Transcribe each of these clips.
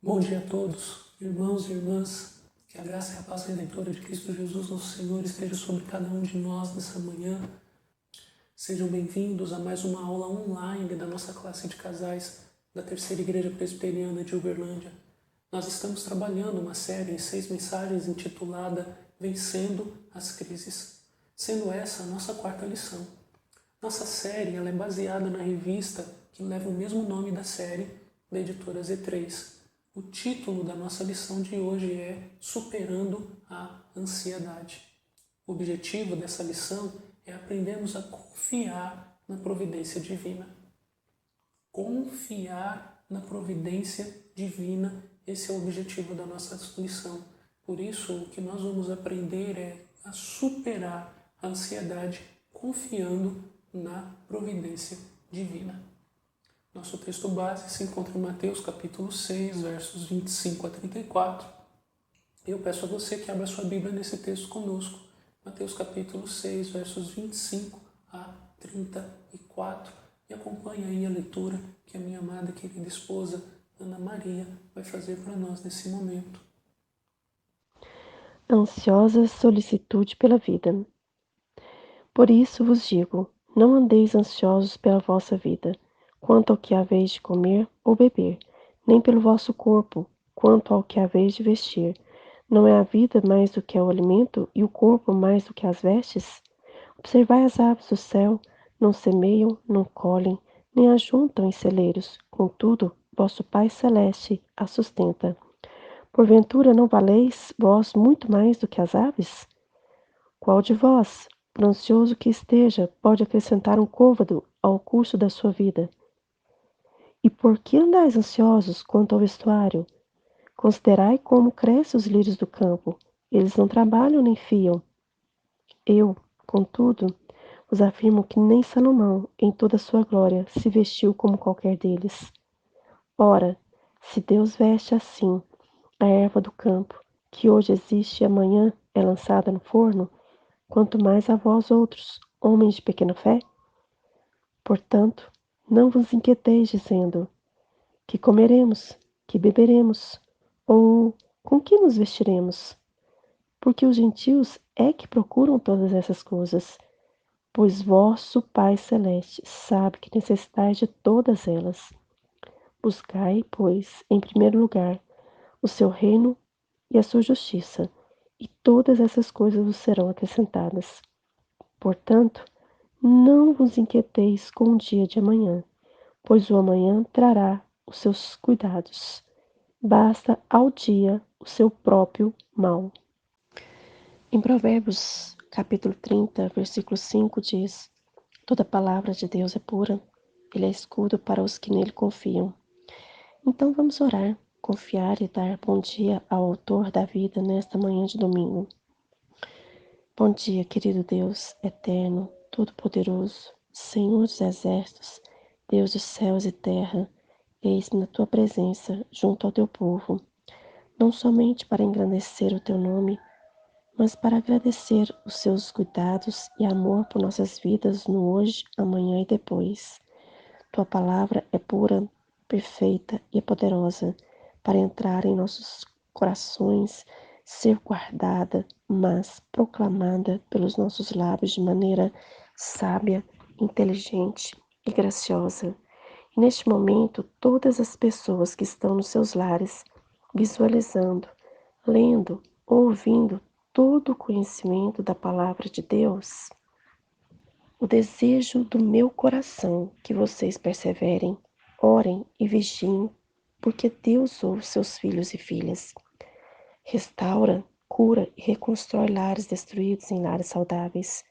Bom dia a todos, irmãos e irmãs. Que a graça e a paz redentora de Cristo Jesus, nosso Senhor, esteja sobre cada um de nós nessa manhã. Sejam bem-vindos a mais uma aula online da nossa classe de casais da Terceira Igreja Presbiteriana de Uberlândia. Nós estamos trabalhando uma série em 6 mensagens intitulada Vencendo as Crises, sendo essa a nossa 4ª lição. Nossa série ela é baseada na revista que leva o mesmo nome da série, da editora Z3. O título da nossa lição de hoje é Superando a Ansiedade. O objetivo dessa lição é aprendermos a confiar na providência divina. Confiar na providência divina, esse é o objetivo da nossa lição. Por isso, o que nós vamos aprender é a superar a ansiedade confiando na providência divina. Nosso texto base se encontra em Mateus capítulo 6, versos 25 a 34. Eu peço a você que abra sua Bíblia nesse texto conosco. Mateus capítulo 6, versos 25 a 34. E acompanhe aí a leitura que a minha amada e querida esposa, Ana Maria, vai fazer para nós nesse momento. Ansiosa solicitude pela vida. Por isso vos digo, não andeis ansiosos pela vossa vida, quanto ao que haveis de comer ou beber, nem pelo vosso corpo, quanto ao que haveis de vestir. Não é a vida mais do que o alimento, e o corpo mais do que as vestes? Observai as aves do céu, não semeiam, não colhem, nem ajuntam em celeiros, contudo, vosso Pai Celeste a sustenta. Porventura não valeis vós muito mais do que as aves? Qual de vós, por ansioso que esteja, pode acrescentar um côvado ao curso da sua vida? E por que andais ansiosos quanto ao vestuário? Considerai como crescem os lírios do campo. Eles não trabalham nem fiam. Eu, contudo, vos afirmo que nem Salomão, em toda a sua glória, se vestiu como qualquer deles. Ora, se Deus veste assim a erva do campo, que hoje existe e amanhã é lançada no forno, quanto mais a vós outros, homens de pequena fé? Portanto, não vos inquieteis dizendo, que comeremos, que beberemos, ou com que nos vestiremos? Porque os gentios é que procuram todas essas coisas, pois vosso Pai Celeste sabe que necessitais de todas elas. Buscai, pois, em primeiro lugar, o seu reino e a sua justiça, e todas essas coisas vos serão acrescentadas. Portanto, não vos inquieteis com o dia de amanhã, pois o amanhã trará os seus cuidados. Basta ao dia o seu próprio mal. Em Provérbios, capítulo 30, versículo 5 diz: Toda palavra de Deus é pura, ele é escudo para os que nele confiam. Então vamos orar, confiar e dar bom dia ao autor da vida nesta manhã de domingo. Bom dia, querido Deus, eterno, todo-poderoso, Senhor dos exércitos, Deus dos céus e terra, eis-me na tua presença, junto ao teu povo, não somente para engrandecer o teu nome, mas para agradecer os seus cuidados e amor por nossas vidas no hoje, amanhã e depois. Tua palavra é pura, perfeita e poderosa para entrar em nossos corações, ser guardada, mas proclamada pelos nossos lábios de maneira sábia, inteligente e graciosa. E neste momento, todas as pessoas que estão nos seus lares, visualizando, lendo, ouvindo todo o conhecimento da palavra de Deus, o desejo do meu coração que vocês perseverem, orem e vigiem, porque Deus ouve seus filhos e filhas. Restaura, cura e reconstrói lares destruídos em lares saudáveis.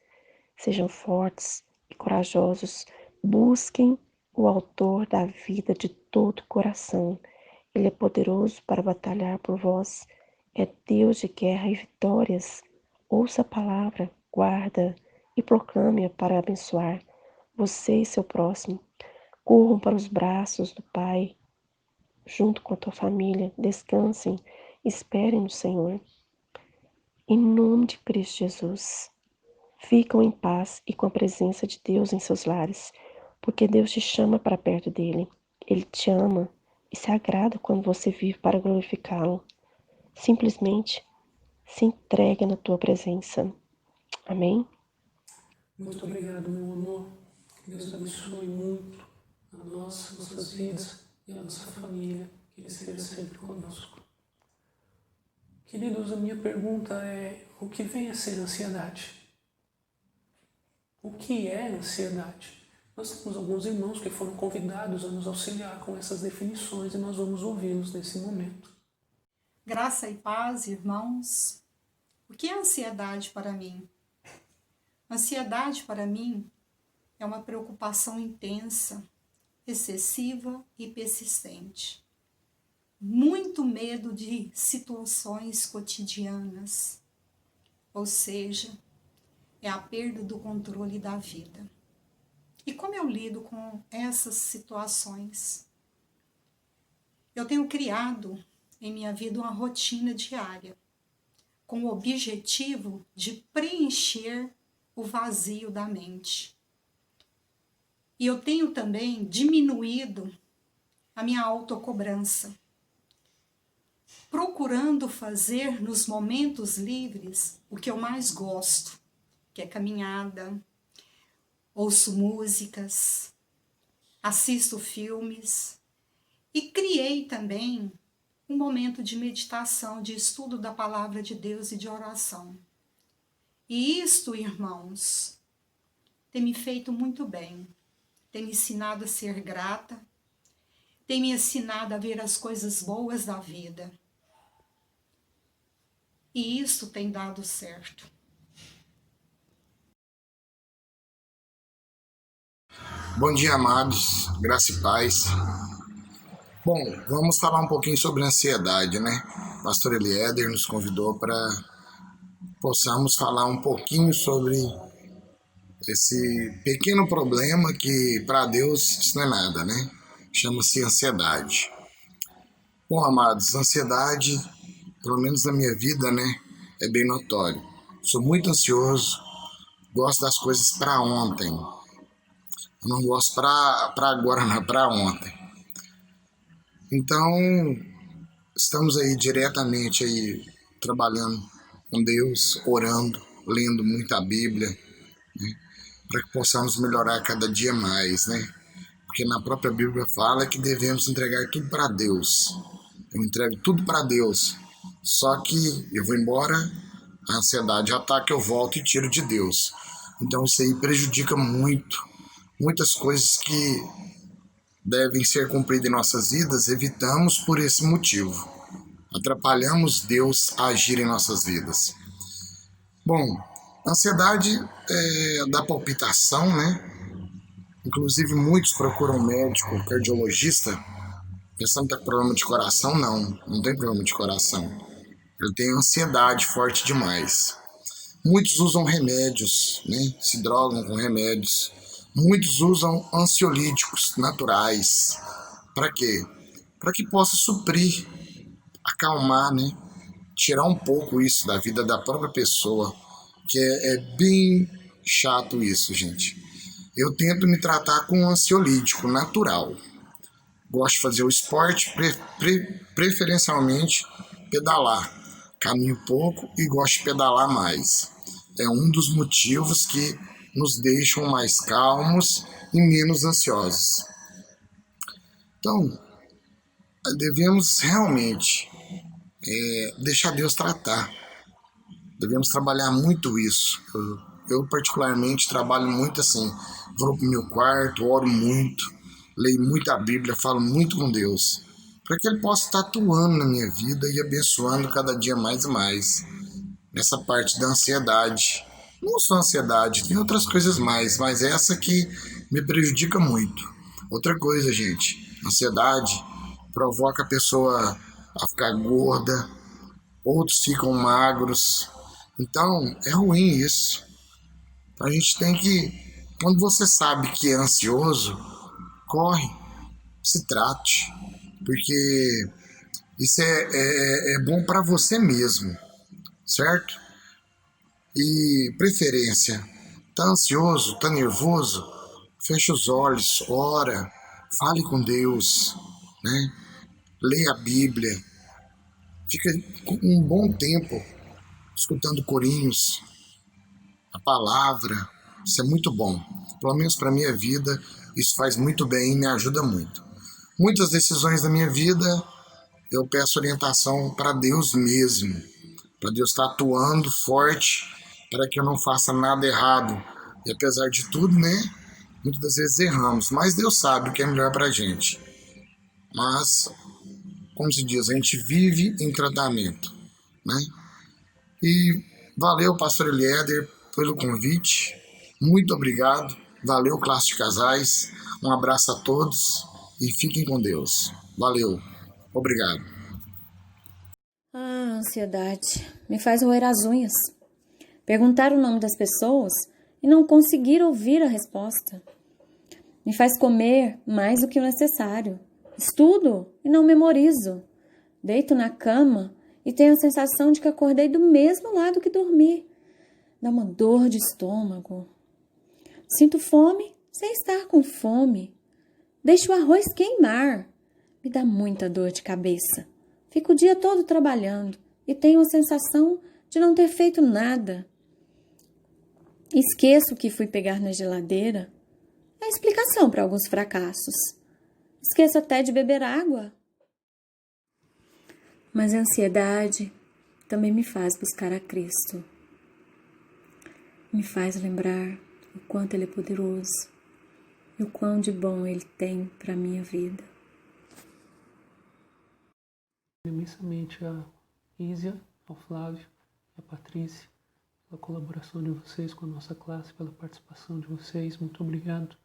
Sejam fortes e corajosos. Busquem o autor da vida de todo o coração. Ele é poderoso para batalhar por vós. É Deus de guerra e vitórias. Ouça a palavra, guarda e proclame-a para abençoar você e seu próximo. Corram para os braços do Pai, junto com a tua família. Descansem, esperem no Senhor. Em nome de Cristo Jesus, ficam em paz e com a presença de Deus em seus lares, porque Deus te chama para perto dele. Ele te ama e se agrada quando você vive para glorificá-lo. Simplesmente se entrega na tua presença. Amém? Muito obrigado, meu amor. Que Deus abençoe muito a nós, nossas vidas e a nossa família. Que Ele esteja sempre conosco. Queridos, a minha pergunta é: o que vem a ser ansiedade? O que é ansiedade? Nós temos alguns irmãos que foram convidados a nos auxiliar com essas definições e nós vamos ouvi-los nesse momento. Graça e paz, irmãos. O que é ansiedade para mim? Ansiedade para mim é uma preocupação intensa, excessiva e persistente. Muito medo de situações cotidianas, ou seja, é a perda do controle da vida. E como eu lido com essas situações? Eu tenho criado em minha vida uma rotina diária, com o objetivo de preencher o vazio da mente. E eu tenho também diminuído a minha autocobrança, procurando fazer nos momentos livres o que eu mais gosto, que é caminhada, ouço músicas, assisto filmes e criei também um momento de meditação, de estudo da palavra de Deus e de oração. E isto, irmãos, tem me feito muito bem, tem me ensinado a ser grata, tem me ensinado a ver as coisas boas da vida. E isso tem dado certo. Bom dia, amados, graça e paz. Bom, vamos falar um pouquinho sobre ansiedade, né? O pastor Eliéder nos convidou para possamos falar um pouquinho sobre esse pequeno problema que para Deus isso não é nada, né? Chama-se ansiedade. Bom, amados, ansiedade, pelo menos na minha vida, né, é bem notório. Sou muito ansioso, gosto das coisas para ontem. Eu não gosto para agora, não, para ontem. Então, estamos aí diretamente aí trabalhando com Deus, orando, lendo muita Bíblia, né, para que possamos melhorar cada dia mais, né? Porque na própria Bíblia fala que devemos entregar tudo para Deus. Eu entrego tudo para Deus. Só que eu vou embora, a ansiedade ataca, eu volto e tiro de Deus. Então isso aí prejudica muito. Muitas coisas que devem ser cumpridas em nossas vidas, evitamos por esse motivo. Atrapalhamos Deus a agir em nossas vidas. Bom, a ansiedade dá palpitação, né? Inclusive muitos procuram um médico, cardiologista, pensando que tem problema de coração. Não tem problema de coração. Ele tem ansiedade forte demais. Muitos usam remédios, né? Se drogam com remédios. Muitos usam ansiolíticos naturais. Para quê? Para que possa suprir, acalmar, né? Tirar um pouco isso da vida da própria pessoa, que é bem chato isso, gente. Eu tento me tratar com um ansiolítico natural. Gosto de fazer o esporte, preferencialmente pedalar. Caminho pouco e gosto de pedalar mais. É um dos motivos que nos deixam mais calmos e menos ansiosos. Então, devemos realmente deixar Deus tratar. Devemos trabalhar muito isso. Eu particularmente trabalho muito assim. Vou pro meu quarto, oro muito, leio muito a Bíblia, falo muito com Deus, para que Ele possa estar atuando na minha vida e abençoando cada dia mais e mais. Nessa parte da ansiedade. Não só ansiedade, tem outras coisas mais, mas essa que me prejudica muito. Outra coisa, gente, ansiedade provoca a pessoa a ficar gorda, outros ficam magros. Então, é ruim isso. A gente tem que, quando você sabe que é ansioso, corre, se trate, porque isso é bom para você mesmo, certo? E preferência, tá ansioso, tá nervoso, fecha os olhos, ora, fale com Deus, né? lê a Bíblia, fica um bom tempo escutando corinhos, a palavra. Isso é muito bom. Pelo menos para a minha vida, isso faz muito bem e me ajuda muito. Muitas decisões da minha vida, eu peço orientação para Deus mesmo, para Deus estar atuando forte, para que eu não faça nada errado. E apesar de tudo, né, muitas das vezes erramos, mas Deus sabe o que é melhor para a gente. Mas, como se diz, a gente vive em tratamento, né? E valeu, pastor Eliéder, pelo convite. Muito obrigado. Valeu, classe de casais. Um abraço a todos e fiquem com Deus. Valeu. Obrigado. A ansiedade me faz roer as unhas. Perguntar o nome das pessoas e não conseguir ouvir a resposta. Me faz comer mais do que o necessário. Estudo e não memorizo. Deito na cama e tenho a sensação de que acordei do mesmo lado que dormi. Dá uma dor de estômago. Sinto fome sem estar com fome. Deixo o arroz queimar. Me dá muita dor de cabeça. Fico o dia todo trabalhando e tenho a sensação de não ter feito nada. Esqueço que fui pegar na geladeira. É a explicação para alguns fracassos. Esqueço até de beber água. Mas a ansiedade também me faz buscar a Cristo. Me faz lembrar o quanto Ele é poderoso e o quão de bom Ele tem para a minha vida. Imensamente a Ísia, ao Flávio e a Patrícia, pela colaboração de vocês com a nossa classe, pela participação de vocês. Muito obrigado.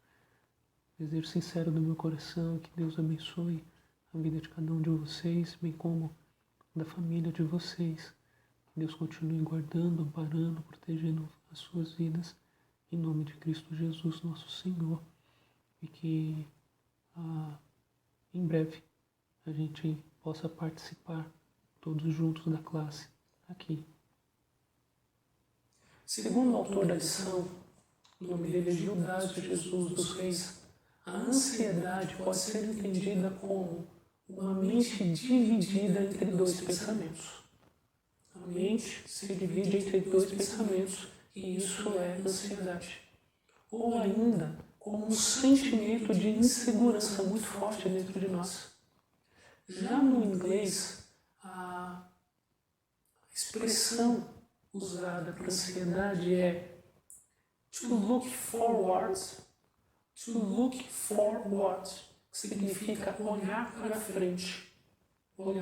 Desejo sincero do meu coração que Deus abençoe a vida de cada um de vocês, bem como da família de vocês. Que Deus continue guardando, amparando, protegendo as suas vidas, em nome de Cristo Jesus, nosso Senhor. E que em breve a gente possa participar todos juntos da classe aqui. Segundo o autor da lição, o nome dele é Gildásio Jesus dos Reis, a ansiedade pode ser entendida como uma mente dividida entre dois pensamentos. A mente se divide entre dois pensamentos e isso é ansiedade. Ou ainda, como um sentimento de insegurança muito forte dentro de nós. Já no inglês, a expressão usada para ansiedade é to look forward, que significa olhar para frente, ou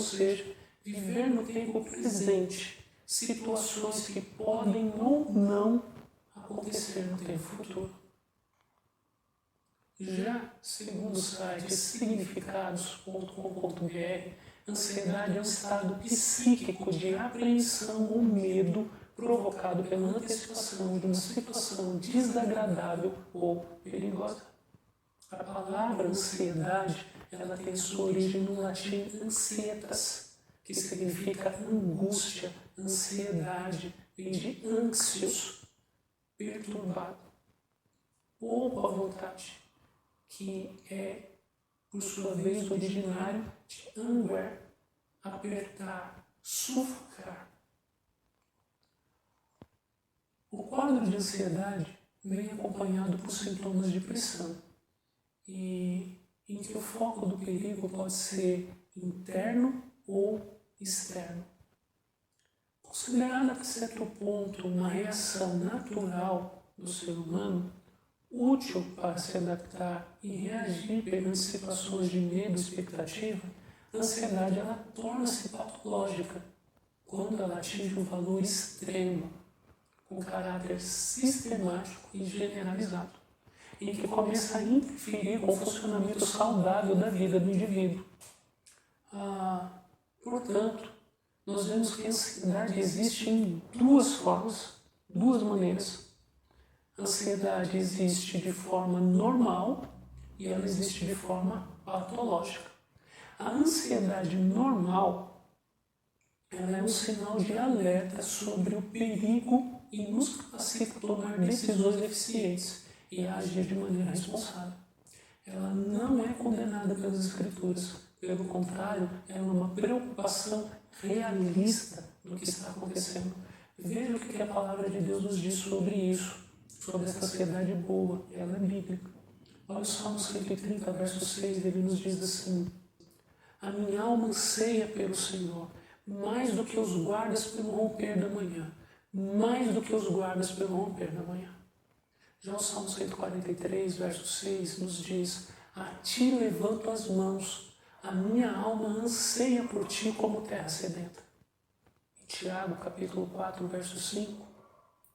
seja, viver no tempo presente, situações que podem ou não acontecer no tempo futuro. Já, segundo o site significados.com.br, ansiedade é um estado psíquico de apreensão ou medo provocado pela antecipação de uma situação desagradável ou perigosa. A palavra ansiedade, ela tem sua origem no latim ansietas, que significa angústia, ansiedade, vem de anxious, perturbado, pouco à vontade, que é, por sua vez, originário de anguer, apertar, sufocar. O quadro de ansiedade vem acompanhado por sintomas de pressão, e em que o foco do perigo pode ser interno ou externo. Considerada a certo ponto uma reação natural do ser humano, útil para se adaptar e reagir perante situações de medo e expectativa, a ansiedade ela torna-se patológica quando ela atinge um valor extremo, com caráter sistemático e generalizado, em que começa a interferir com o funcionamento saudável da vida do indivíduo. Portanto, nós vemos que a ansiedade existe em duas formas, duas maneiras. A ansiedade existe de forma normal e ela existe de forma patológica. A ansiedade normal, ela é um sinal de alerta sobre o perigo e nos capacita a tomar decisões eficientes e a agir de maneira responsável. Ela não é condenada pelas Escrituras Pelo contrário, é uma preocupação realista do que está acontecendo. Veja o que a palavra de Deus nos diz sobre isso, sobre essa ansiedade boa. Ela é bíblica. Olha o Salmo 130, verso 6, ele nos diz assim: a minha alma anseia pelo Senhor, mais do que os guardas pelo romper da manhã. Mais do que os guardas pelo romper da manhã. Já o Salmo 143, verso 6, nos diz: a ti levanto as mãos, a minha alma anseia por ti como terra sedenta. Em Tiago, capítulo 4, verso 5,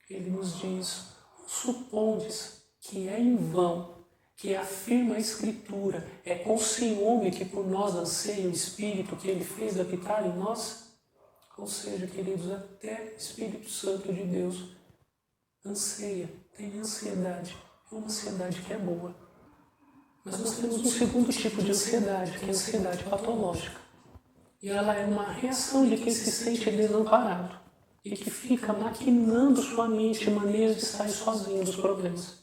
ele nos diz: supondes que é em vão, que afirma a Escritura, é com ciúme que por nós anseia o Espírito que ele fez habitar em nós? Ou seja, queridos, até o Espírito Santo de Deus anseia, tem ansiedade. É uma ansiedade que é boa. Mas nós temos um segundo tipo de ansiedade, que é a ansiedade patológica. E ela é uma reação de quem se sente desamparado e que fica maquinando sua mente maneiras de sair sozinho dos problemas.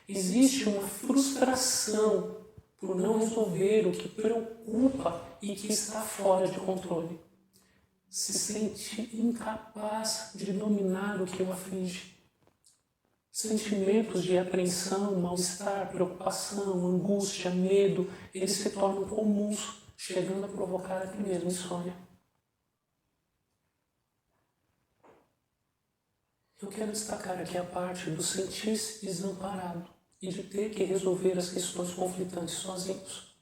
Existe uma frustração por não resolver o que preocupa e que está fora de controle. Se sente incapaz de dominar o que o aflige. Sentimentos de apreensão, mal-estar, preocupação, angústia, medo, eles se tornam comuns, chegando a provocar até mesmo insônia. Eu quero destacar aqui a parte do sentir-se desamparado e de ter que resolver as questões conflitantes sozinhos.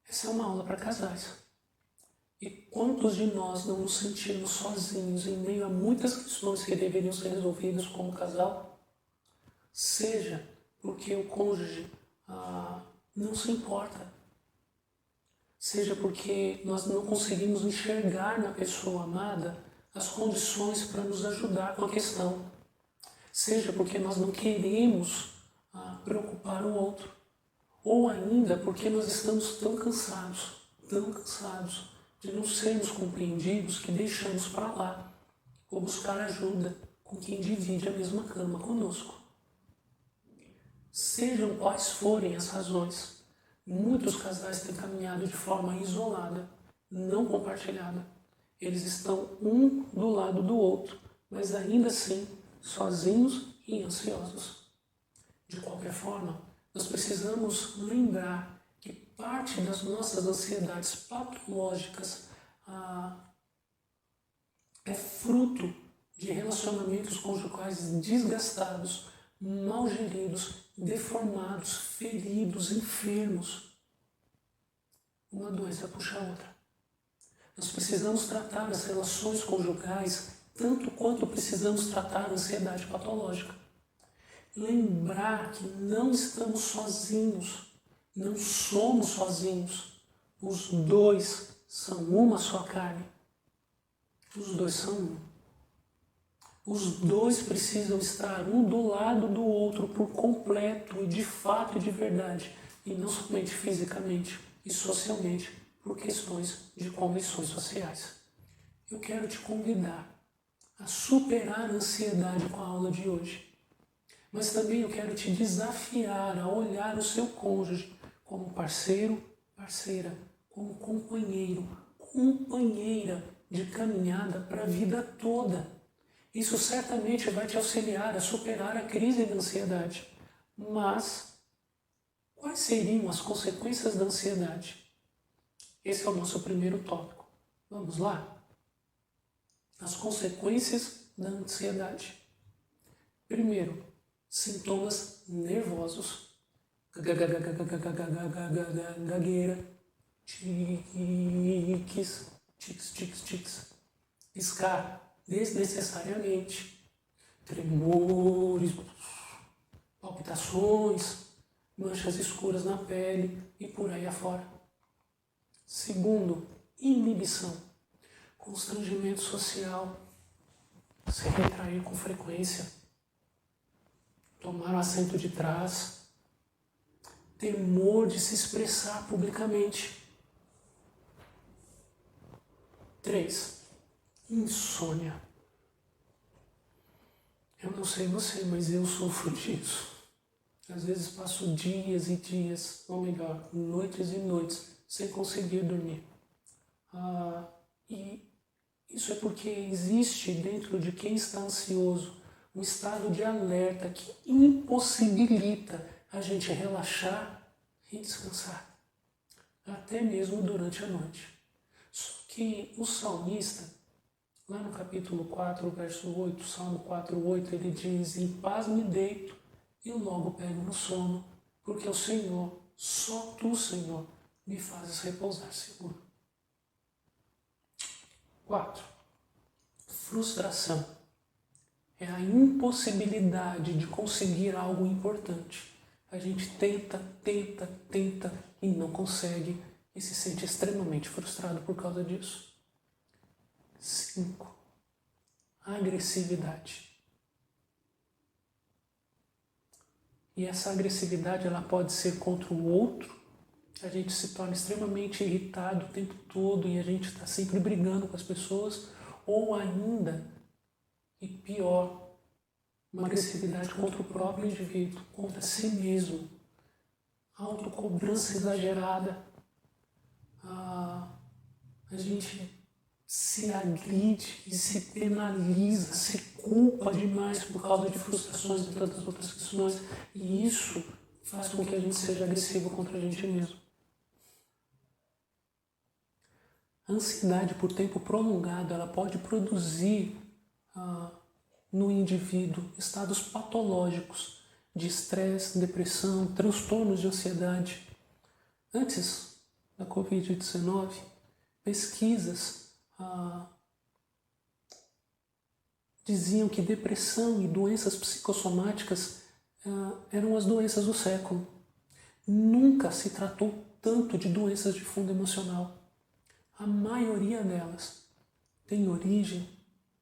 Essa é uma aula para casais. E quantos de nós não nos sentimos sozinhos em meio a muitas questões que deveriam ser resolvidas como casal? Seja porque o cônjuge não se importa, seja porque nós não conseguimos enxergar na pessoa amada as condições para nos ajudar com a questão, seja porque nós não queremos preocupar o outro, ou ainda porque nós estamos tão cansados de não sermos compreendidos que deixamos para lá, ou buscar ajuda com quem divide a mesma cama conosco. Sejam quais forem as razões, muitos casais têm caminhado de forma isolada, não compartilhada. Eles estão um do lado do outro, mas ainda assim sozinhos e ansiosos. De qualquer forma, nós precisamos lembrar que parte das nossas ansiedades patológicas é fruto de relacionamentos conjugais desgastados, mal geridos, deformados, feridos, enfermos. Uma doença puxa a outra. Nós precisamos tratar as relações conjugais tanto quanto precisamos tratar a ansiedade patológica. Lembrar que não estamos sozinhos, não somos sozinhos. Os dois são uma só carne. Os dois são um. Os dois precisam estar um do lado do outro por completo e de fato e de verdade, e não somente fisicamente e socialmente, por questões de convenções sociais. Eu quero te convidar a superar a ansiedade com a aula de hoje. Mas também eu quero te desafiar a olhar o seu cônjuge como parceiro, parceira, como companheiro, companheira de caminhada para a vida toda. Isso certamente vai te auxiliar a superar a crise da ansiedade. Mas quais seriam as consequências da ansiedade? Esse é o nosso primeiro tópico. Vamos lá? As consequências da ansiedade. Primeiro, sintomas nervosos. Gagueira. Tiques. Piscar desnecessariamente. Tremores. Palpitações. Manchas escuras na pele e por aí afora. Segundo, inibição. Constrangimento social. Se retrair com frequência. Tomar o assento de trás, temor de se expressar publicamente. 3. Insônia. Eu não sei você, mas eu sofro disso. Às vezes passo dias e dias, ou melhor, noites e noites, sem conseguir dormir. E isso é porque existe dentro de quem está ansioso um estado de alerta que impossibilita a gente relaxar e descansar, até mesmo durante a noite. Só que o salmista, lá no capítulo 4, verso 8, Salmo 4, 8, ele diz: em paz me deito e logo pego no sono, porque o Senhor, só tu, Senhor, me fazes repousar seguro. 4. Frustração é a impossibilidade de conseguir algo importante. A gente tenta e não consegue e se sente extremamente frustrado por causa disso. 5. Agressividade. E essa agressividade ela pode ser contra o outro. A gente se torna extremamente irritado o tempo todo e a gente está sempre brigando com as pessoas. Ou ainda, e pior, uma agressividade contra o próprio indivíduo, contra si mesmo. Autocobrança exagerada. A gente se agride e se penaliza, se culpa demais por causa de frustrações e tantas outras questões. E isso faz com que a gente seja agressivo contra a gente mesmo. A ansiedade por tempo prolongado ela pode produzir no indivíduo estados patológicos de estresse, depressão, transtornos de ansiedade. Antes da Covid-19, pesquisas diziam que depressão e doenças psicossomáticas eram as doenças do século. Nunca se tratou tanto de doenças de fundo emocional. A maioria delas tem origem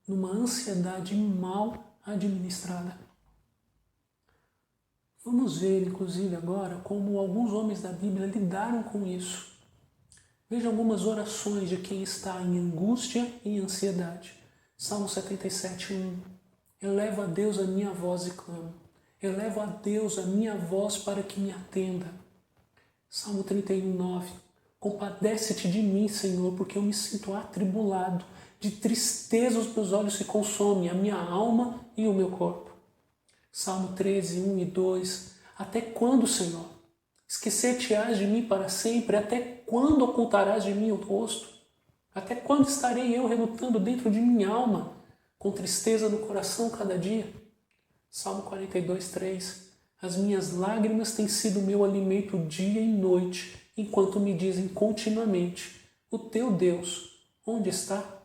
numa ansiedade mal administrada. Vamos ver, inclusive, agora como alguns homens da Bíblia lidaram com isso. Veja algumas orações de quem está em angústia e ansiedade. Salmo 77, 1. Elevo a Deus a minha voz e clamo. Elevo a Deus a minha voz para que me atenda. Salmo 31, 9. Compadece-te de mim, Senhor, porque eu me sinto atribulado. De tristeza os meus olhos se consomem, a minha alma e o meu corpo. Salmo 13, 1 e 2. Até quando, Senhor? Esquecer-te-ás de mim para sempre? Até quando ocultarás de mim o rosto? Até quando estarei eu relutando dentro de minha alma, com tristeza no coração cada dia? Salmo 42, 3. As minhas lágrimas têm sido meu alimento dia e noite, enquanto me dizem continuamente: o teu Deus, onde está?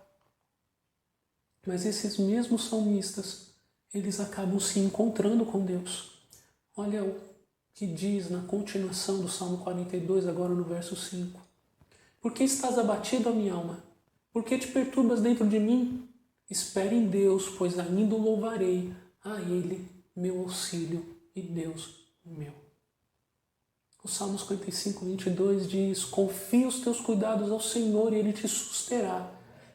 Mas esses mesmos salmistas, eles acabam se encontrando com Deus. Olha o que diz na continuação do Salmo 42, agora no verso 5. Por que estás abatido, a minha alma? Por que te perturbas dentro de mim? Espere em Deus, pois ainda o louvarei, a Ele, meu auxílio e Deus meu. O Salmo 55, 22 diz: confia os teus cuidados ao Senhor e Ele te susterá.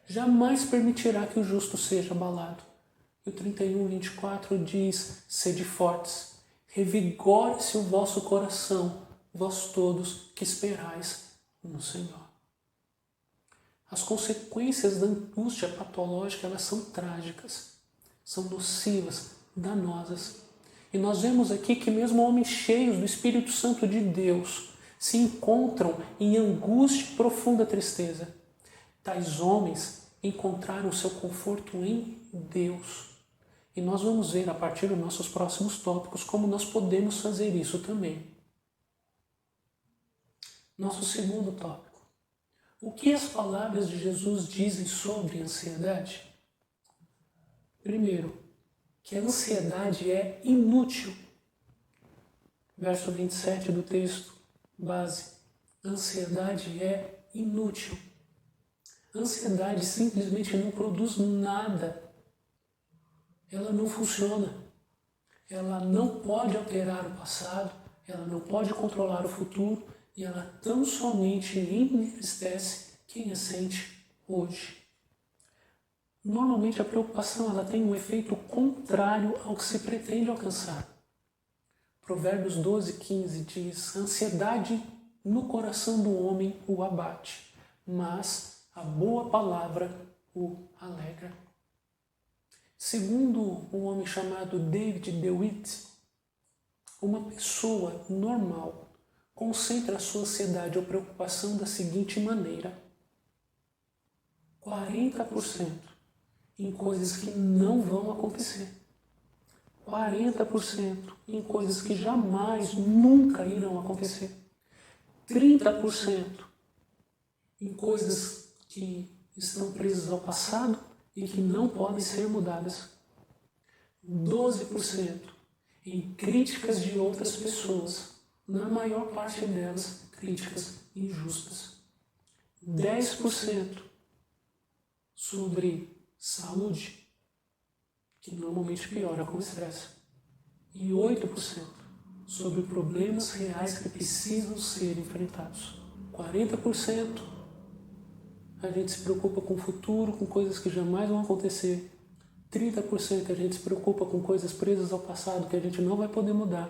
Jamais permitirá que o justo seja abalado. E o 31, 24 diz: sede fortes, revigore-se o vosso coração, vós todos que esperais no Senhor. As consequências da angústia patológica, elas são trágicas, são nocivas, danosas. E nós vemos aqui que mesmo homens cheios do Espírito Santo de Deus se encontram em angústia e profunda tristeza. Tais homens encontraram o seu conforto em Deus. E nós vamos ver a partir dos nossos próximos tópicos como nós podemos fazer isso também. Nosso segundo tópico. O que as palavras de Jesus dizem sobre ansiedade? Primeiro, que a ansiedade é inútil. Verso 27 do texto base. Ansiedade é inútil. Ansiedade simplesmente não produz nada. Ela não funciona. Ela não pode alterar o passado, ela não pode controlar o futuro e ela tão somente entristece quem a sente hoje. Normalmente a preocupação ela tem um efeito contrário ao que se pretende alcançar. Provérbios 12, 15 diz: a ansiedade no coração do homem o abate, mas a boa palavra o alegra. Segundo um homem chamado David DeWitt, uma pessoa normal concentra a sua ansiedade ou preocupação da seguinte maneira: 40% em coisas que não vão acontecer, 40% em coisas que jamais, nunca irão acontecer, 30% em coisas que estão presas ao passado e que não podem ser mudadas, 12% em críticas de outras pessoas, na maior parte delas críticas injustas, 10% sobre saúde, que normalmente piora com estresse, e 8% sobre problemas reais que precisam ser enfrentados. 40% a gente se preocupa com o futuro, com coisas que jamais vão acontecer. 30% a gente se preocupa com coisas presas ao passado que a gente não vai poder mudar.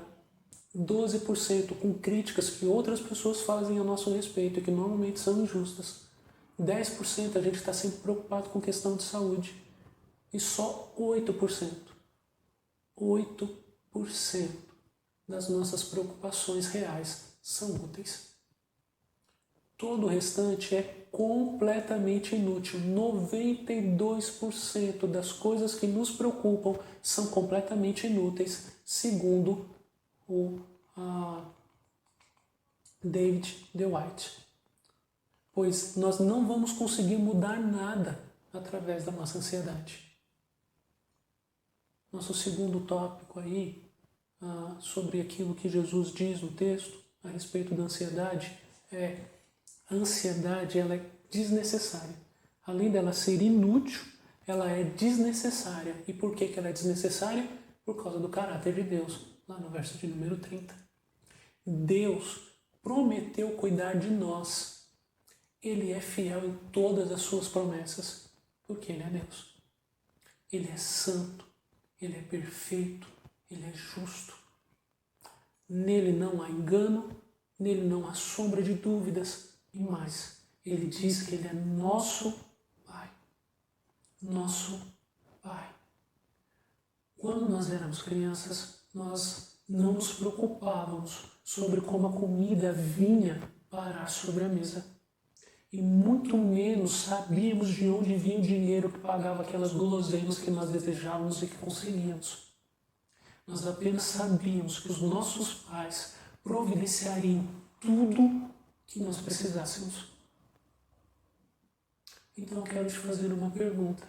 12% com críticas que outras pessoas fazem a nosso respeito e que normalmente são injustas. 10% a gente está sempre preocupado com questão de saúde. E só 8% das nossas preocupações reais são úteis. Todo o restante é completamente inútil. 92% das coisas que nos preocupam são completamente inúteis, segundo o David DeWitt. Pois nós não vamos conseguir mudar nada através da nossa ansiedade. Nosso segundo tópico aí, sobre aquilo que Jesus diz no texto a respeito da ansiedade, a ansiedade ela é desnecessária. Além dela ser inútil, ela é desnecessária. E por que ela é desnecessária? Por causa do caráter de Deus, lá no verso de número 30. Deus prometeu cuidar de nós. Ele é fiel em todas as suas promessas, porque Ele é Deus. Ele é santo, Ele é perfeito, Ele é justo. Nele não há engano, nele não há sombra de dúvidas. E mais, Ele diz que Ele é nosso Pai. Nosso Pai. Quando nós éramos crianças, nós não nos preocupávamos sobre como a comida vinha parar sobre a mesa. E muito menos sabíamos de onde vinha o dinheiro que pagava aquelas guloseimas que nós desejávamos e que conseguíamos. Nós apenas sabíamos que os nossos pais providenciariam tudo que nós precisássemos. Então eu quero te fazer uma pergunta.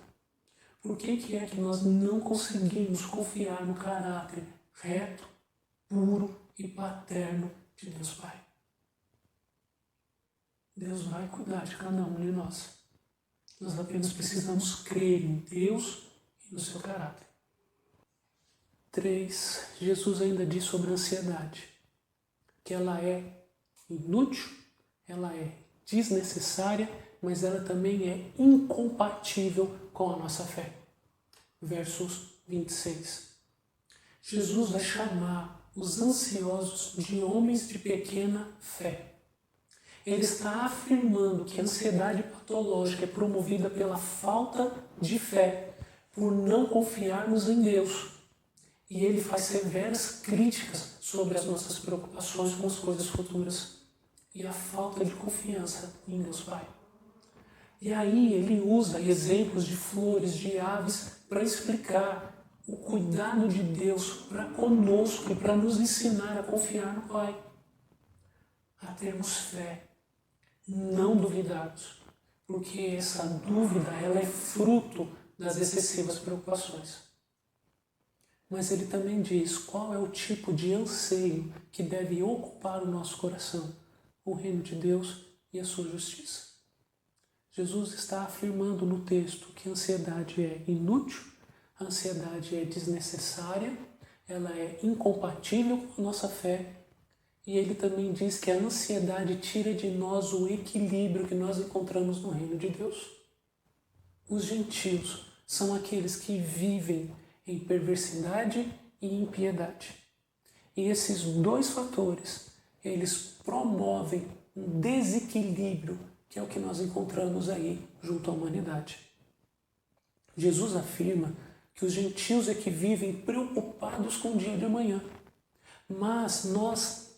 Por que é que nós não conseguimos confiar no caráter reto, puro e paterno de Deus Pai? Deus vai cuidar de cada um de nós. Nós apenas precisamos crer em Deus e no seu caráter. 3. Jesus ainda diz sobre a ansiedade, que ela é inútil, ela é desnecessária, mas ela também é incompatível com a nossa fé. Versos 26. Jesus vai chamar os ansiosos de homens de pequena fé. Ele está afirmando que a ansiedade patológica é promovida pela falta de fé, por não confiarmos em Deus. E ele faz severas críticas sobre as nossas preocupações com as coisas futuras e a falta de confiança em Deus Pai. E aí ele usa exemplos de flores, de aves, para explicar o cuidado de Deus para conosco e para nos ensinar a confiar no Pai, a termos fé, não duvidarmos, porque essa dúvida ela é fruto das excessivas preocupações. Mas ele também diz qual é o tipo de anseio que deve ocupar o nosso coração, o reino de Deus e a sua justiça. Jesus está afirmando no texto que a ansiedade é inútil, a ansiedade é desnecessária, ela é incompatível com a nossa fé. E ele também diz que a ansiedade tira de nós o equilíbrio que nós encontramos no reino de Deus. Os gentios são aqueles que vivem em perversidade e impiedade. E esses dois fatores, eles promovem um desequilíbrio, que é o que nós encontramos aí junto à humanidade. Jesus afirma que os gentios é que vivem preocupados com o dia de amanhã. Mas nós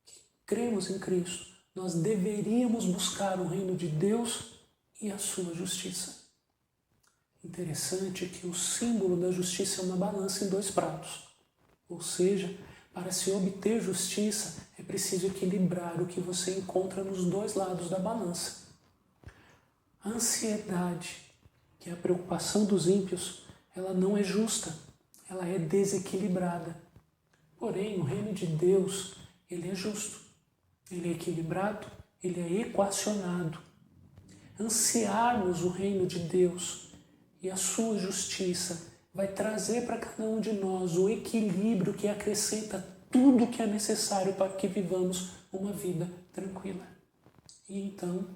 que cremos em Cristo, nós deveríamos buscar o reino de Deus e a sua justiça. Interessante que o símbolo da justiça é uma balança em 2 pratos. Ou seja, para se obter justiça, é preciso equilibrar o que você encontra nos 2 lados da balança. A ansiedade, que é a preocupação dos ímpios, ela não é justa, ela é desequilibrada. Porém, o reino de Deus, ele é justo, ele é equilibrado, ele é equacionado. Ansiarmos o reino de Deus e a sua justiça vai trazer para cada um de nós o equilíbrio que acrescenta tudo o que é necessário para que vivamos uma vida tranquila. E então,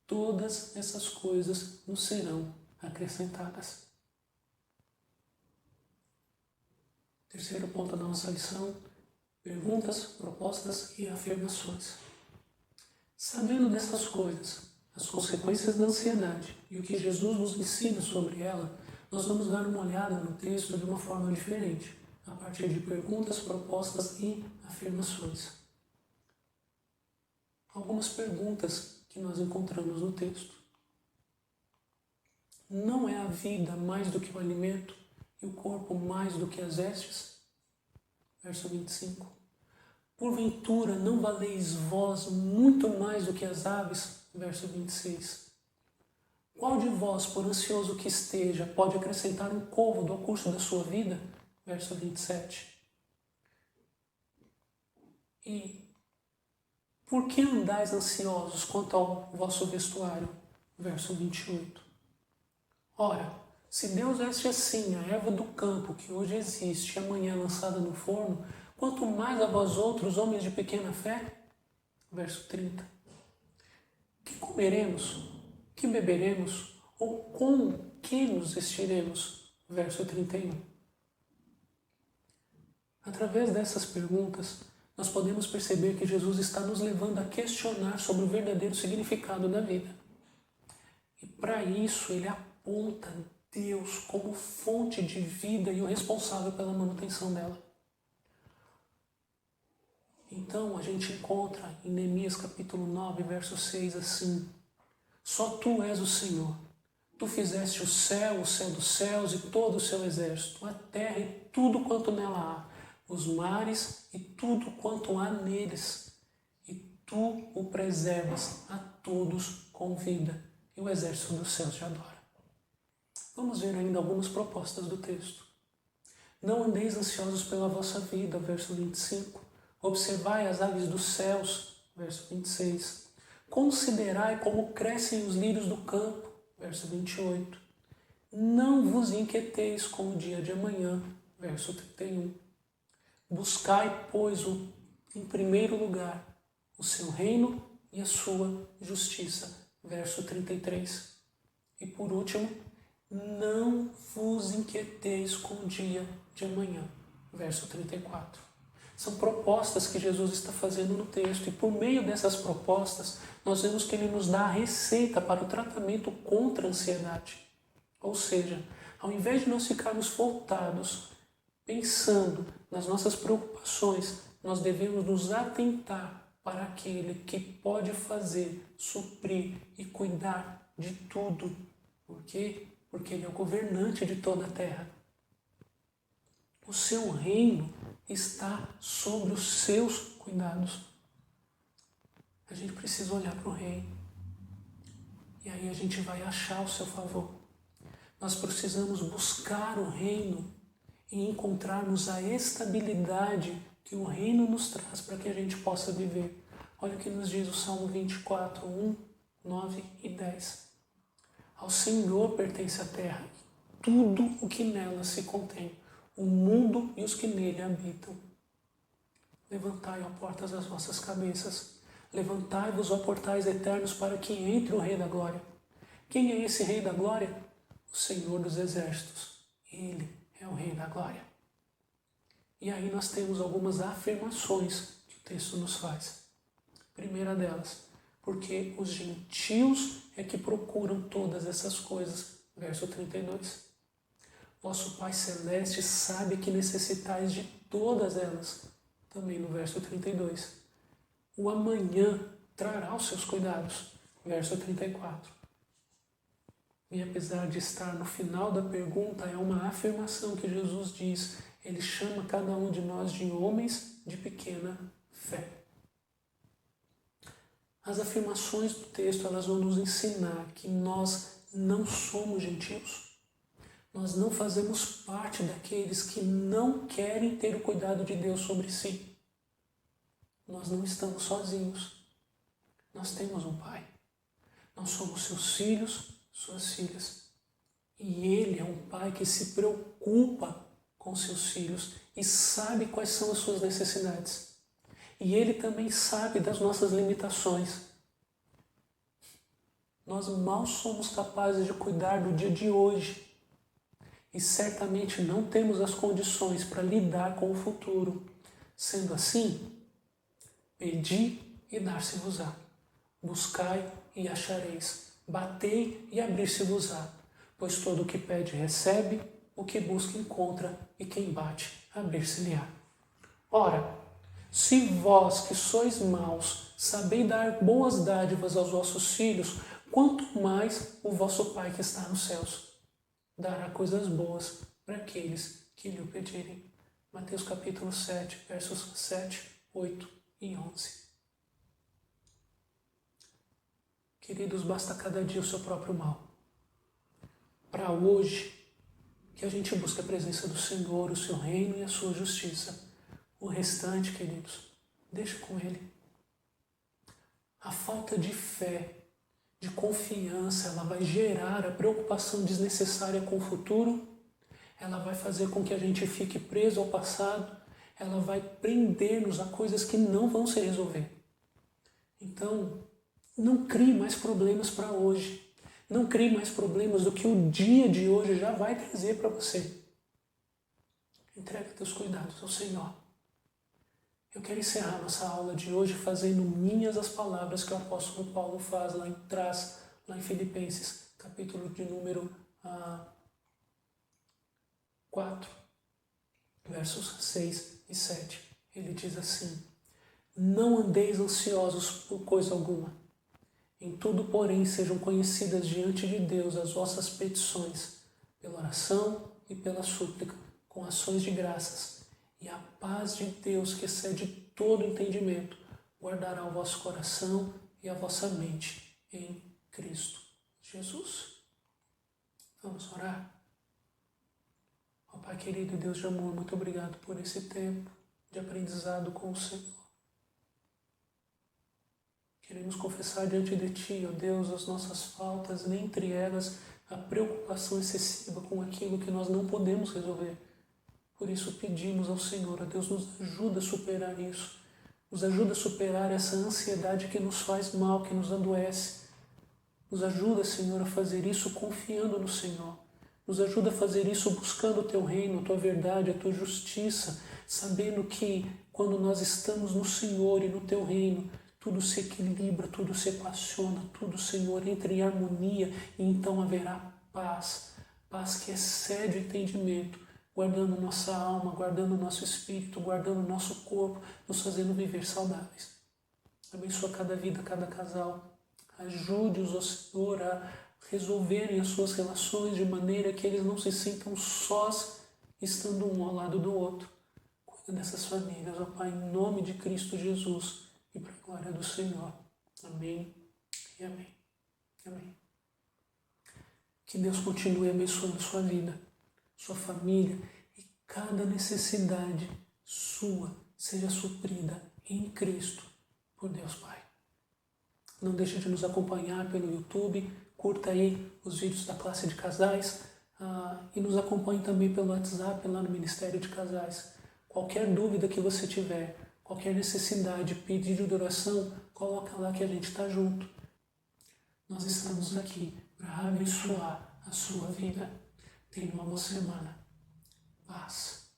todas essas coisas nos serão acrescentadas. Terceiro ponto da nossa lição: perguntas, propostas e afirmações. Sabendo dessas coisas, as consequências da ansiedade e o que Jesus nos ensina sobre ela, nós vamos dar uma olhada no texto de uma forma diferente, a partir de perguntas, propostas e afirmações. Algumas perguntas que nós encontramos no texto. Não é a vida mais do que o alimento e o corpo mais do que as vestes? Verso 25. Porventura não valeis vós muito mais do que as aves? Verso 26. Qual de vós, por ansioso que esteja, pode acrescentar um côvado ao curso da sua vida? Verso 27. E por que andais ansiosos quanto ao vosso vestuário? Verso 28. Ora, se Deus veste assim a erva do campo que hoje existe e amanhã lançada no forno, quanto mais a vós outros, homens de pequena fé? Verso 30. Que comeremos? Que beberemos? Ou com que nos vestiremos? Verso 31. Através dessas perguntas, nós podemos perceber que Jesus está nos levando a questionar sobre o verdadeiro significado da vida. E para isso, ele aponta Deus como fonte de vida e o responsável pela manutenção dela. Então, a gente encontra em Neemias capítulo 9, verso 6, assim: só tu és o Senhor. Tu fizeste o céu dos céus e todo o seu exército, a terra e tudo quanto nela há, os mares e tudo quanto há neles. E tu o preservas a todos com vida. E o exército dos céus te adora. Vamos ver ainda algumas propostas do texto. Não andeis ansiosos pela vossa vida, verso 25. Observai as aves dos céus, verso 26. Considerai como crescem os lírios do campo, verso 28. Não vos inquieteis com o dia de amanhã, verso 31. Buscai, pois, em primeiro lugar o seu reino e a sua justiça, verso 33. E por último, não vos inquieteis com o dia de amanhã, verso 34. São propostas que Jesus está fazendo no texto, e por meio dessas propostas, nós vemos que ele nos dá a receita para o tratamento contra a ansiedade. Ou seja, ao invés de nós ficarmos voltados, pensando nas nossas preocupações, nós devemos nos atentar para aquele que pode fazer, suprir e cuidar de tudo. Por quê? Porque ele é o governante de toda a terra. O seu reino está sobre os seus cuidados. A gente precisa olhar para o rei. E aí a gente vai achar o seu favor. Nós precisamos buscar o reino e encontrarmos a estabilidade que o reino nos traz para que a gente possa viver. Olha o que nos diz o Salmo 24, 1, 9 e 10. Ao Senhor pertence a terra, tudo o que nela se contém, o mundo e os que nele habitam. Levantai, ó portas, as vossas cabeças, levantai-vos, ó portais eternos, para que entre o Rei da Glória. Quem é esse Rei da Glória? O Senhor dos Exércitos. Ele é o Rei da Glória. E aí nós temos algumas afirmações que o texto nos faz. Primeira delas, porque os gentios é que procuram todas essas coisas. Verso 32. Vosso Pai Celeste sabe que necessitais de todas elas. Também no verso 32. O amanhã trará os seus cuidados. Verso 34. E apesar de estar no final da pergunta, é uma afirmação que Jesus diz. Ele chama cada um de nós de homens de pequena fé. As afirmações do texto, elas vão nos ensinar que nós não somos gentios. Nós não fazemos parte daqueles que não querem ter o cuidado de Deus sobre si. Nós não estamos sozinhos. Nós temos um Pai. Nós somos seus filhos, suas filhas. E Ele é um Pai que se preocupa com seus filhos e sabe quais são as suas necessidades. E Ele também sabe das nossas limitações. Nós mal somos capazes de cuidar do dia de hoje. E certamente não temos as condições para lidar com o futuro. Sendo assim, pedi e dar-se-vos-á. Buscai e achareis. Batei e abrir-se-vos-á. Pois todo o que pede recebe, o que busca encontra, e quem bate, abrir-se-lhe-á. Ora, se vós que sois maus, sabeis dar boas dádivas aos vossos filhos, quanto mais o vosso Pai que está nos céus dará coisas boas para aqueles que lhe o pedirem. Mateus capítulo 7, versos 7, 8 e 11. Queridos, basta cada dia o seu próprio mal. Para hoje, que a gente busque a presença do Senhor, o seu reino e a sua justiça. O restante, queridos, deixa com Ele. A falta de fé, de confiança, ela vai gerar a preocupação desnecessária com o futuro, ela vai fazer com que a gente fique preso ao passado, ela vai prender-nos a coisas que não vão se resolver. Então, não crie mais problemas para hoje. Não crie mais problemas do que o dia de hoje já vai trazer para você. Entrega teus cuidados ao Senhor. Eu quero encerrar nossa aula de hoje fazendo minhas as palavras que o apóstolo Paulo faz lá em Filipenses, capítulo de número 4, versos 6 e 7. Ele diz assim: não andeis ansiosos por coisa alguma. Em tudo, porém, sejam conhecidas diante de Deus as vossas petições, pela oração e pela súplica, com ações de graças. E a paz de Deus, que excede todo entendimento, guardará o vosso coração e a vossa mente em Cristo Jesus. Vamos orar? Ó Pai querido, Deus de amor, muito obrigado por esse tempo de aprendizado com o Senhor. Queremos confessar diante de Ti, ó Deus, as nossas faltas, dentre elas a preocupação excessiva com aquilo que nós não podemos resolver. Por isso pedimos ao Senhor, ó Deus, nos ajuda a superar isso. Nos ajuda a superar essa ansiedade que nos faz mal, que nos adoece. Nos ajuda, Senhor, a fazer isso confiando no Senhor. Nos ajuda a fazer isso buscando o Teu reino, a Tua verdade, a Tua justiça, sabendo que quando nós estamos no Senhor e no Teu reino, tudo se equilibra, tudo se equaciona, tudo, Senhor, entra em harmonia e então haverá paz. Paz que excede o entendimento, guardando nossa alma, guardando nosso espírito, guardando nosso corpo, nos fazendo viver saudáveis. Abençoa cada vida, cada casal. Ajude-os, ó Senhor, a resolverem as suas relações de maneira que eles não se sintam sós, estando um ao lado do outro. Cuida dessas famílias, ó Pai, em nome de Cristo Jesus e para a glória do Senhor. Amém e amém. Amém. Que Deus continue abençoando a sua vida, sua família, e cada necessidade sua seja suprida em Cristo por Deus Pai. Não deixe de nos acompanhar pelo YouTube, curta aí os vídeos da classe de casais e nos acompanhe também pelo WhatsApp lá no Ministério de Casais. Qualquer dúvida que você tiver, qualquer necessidade, pedido de oração, coloca lá que a gente está junto. Nós estamos aqui para abençoar a sua vida. Tenha uma boa semana. Paz.